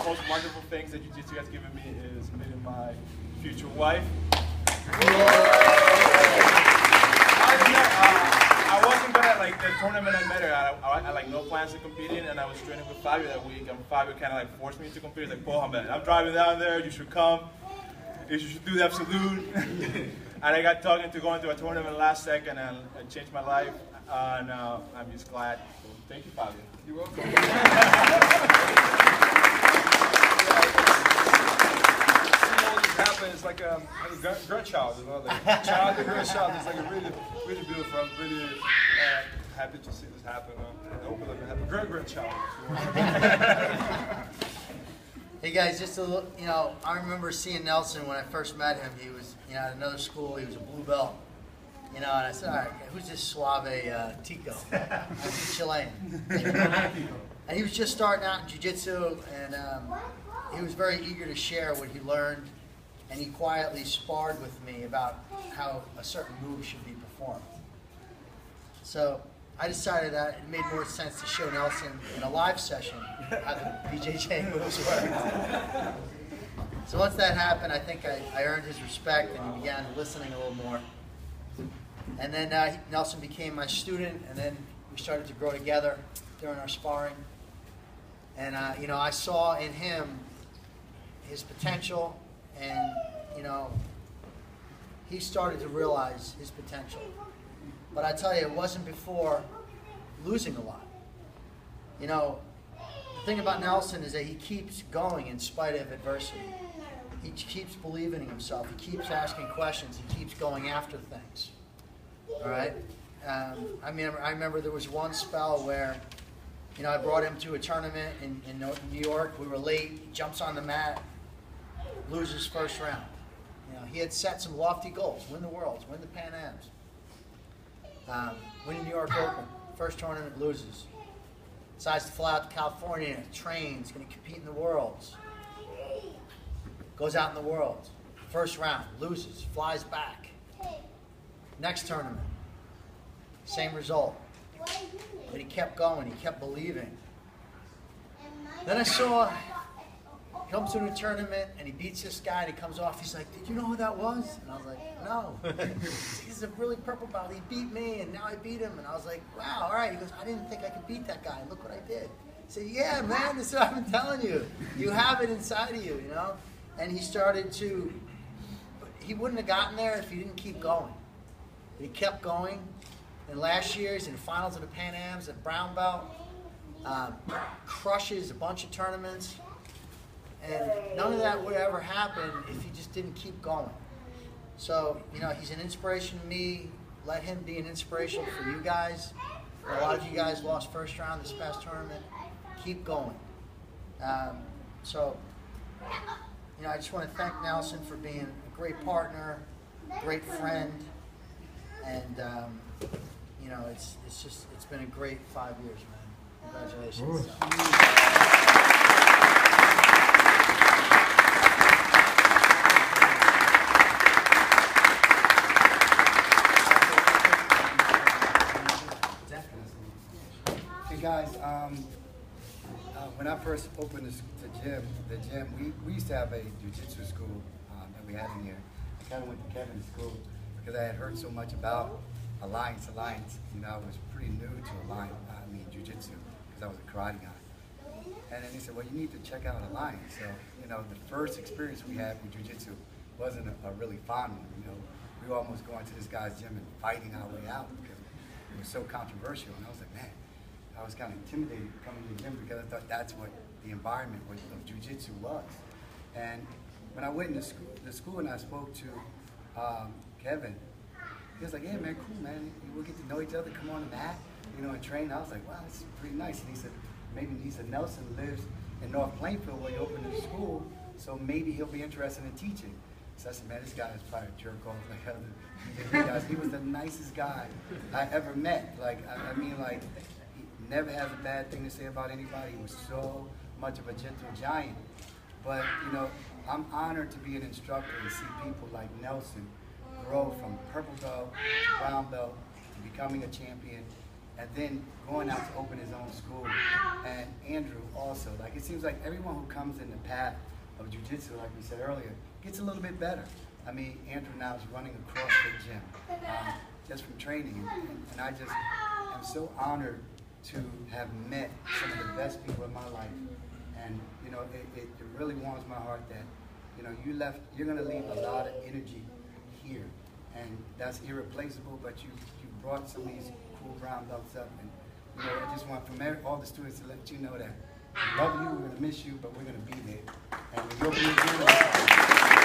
most wonderful things that Jiu-Jitsu has given me is meeting my future wife. I wasn't good at like the tournament I met her. I had like no plans of competing, and I was training with Fabio that week, and Fabio kind of like forced me to compete. He's like, "Poha, man, I'm driving down there. You should come. You should do that salute." And I got talking to going to a tournament last second, and it changed my life. And I'm just glad. So thank you, Fabio. You're welcome. It's like a grandchild, you know, like child and grandchild. It's like a really beautiful. I'm really happy to see this happen. I hope I have a grandchild. Hey guys, just a little, I remember seeing Nelson when I first met him. He was, at another school. He was a blue belt, and I said, all right, who's this suave Tico? He's Chilean. And he was just starting out in jiu-jitsu, and he was very eager to share what he learned. And he quietly sparred with me about how a certain move should be performed. So I decided that it made more sense to show Nelson in a live session how the BJJ moves work. So once that happened, I think I earned his respect, and he began listening a little more. And then Nelson became my student, and then we started to grow together during our sparring. And I saw in him his potential. And, he started to realize his potential. But I tell you, it wasn't before losing a lot. The thing about Nelson is that he keeps going in spite of adversity. He keeps believing in himself. He keeps asking questions. He keeps going after things. All right? I remember there was one spell where, I brought him to a tournament in New York. We were late. He jumps on the mat. Loses first round. He had set some lofty goals: win the Worlds, win the Pan Ams, win the New York Open. First tournament, loses. Decides to fly out to California, trains, going to compete in the Worlds. Goes out in the Worlds. First round, loses, flies back. Next tournament, same result. But he kept going, he kept believing. Then I saw he comes to a tournament and he beats this guy and he comes off. He's like, "Did you know who that was?" And I was like, "No." He's a really purple belt. He beat me and now I beat him. And I was like, "Wow, all right." He goes, "I didn't think I could beat that guy. Look what I did." I said, "Yeah, man, this is what I've been telling you. You have it inside of you, And he started to, he wouldn't have gotten there if he didn't keep going. He kept going. And last year he's in the finals of the Pan Ams at brown belt. Crushes a bunch of tournaments. And none of that would ever happen if he just didn't keep going. So, he's an inspiration to me. Let him be an inspiration for you guys. A lot of you guys lost first round this past tournament. Keep going. I just want to thank Nelson for being a great partner, great friend, and it's been a great 5 years, man. Congratulations. Hey guys, when I first opened the gym, we used to have a jiu-jitsu school that we had in here. I kind of went to Kevin's school because I had heard so much about Alliance. I was pretty new to jiu-jitsu because I was a karate guy. And then he said, "Well, you need to check out Alliance." So, the first experience we had with jiu-jitsu wasn't a really fun one. We were almost going to this guy's gym and fighting our way out because it was so controversial. And I was like, man, I was kind of intimidated coming to the gym because I thought that's what the environment of jiu-jitsu was. And when I went into school and I spoke to Kevin, he was like, "Yeah, man, cool, man. We'll get to know each other, come on the mat, and train." I was like, "Wow, this is pretty nice." And he said, "Nelson lives in North Plainfield where he opened his school, so maybe he'll be interested in teaching." So I said, "Man, this guy is probably a jerk off like other BJJ guys." He was the nicest guy I ever met. He never has a bad thing to say about anybody. He was so much of a gentle giant. But, I'm honored to be an instructor and see people like Nelson grow from purple belt, brown belt, to becoming a champion, and then going out to open his own school. And Andrew also, like it seems like everyone who comes in the path of jiu-jitsu, like we said earlier, gets a little bit better. I mean, Andrew now is running a CrossFit gym just from training, and I just am so honored to have met some of the best people in my life. And you know, it really warms my heart that you know you're gonna leave a lot of energy here, and that's irreplaceable. But you brought some of these cool brown belts up, and you know, I just want from all the students to let you know that we love you, we're gonna miss you, but we're gonna be there. And when you open your gym,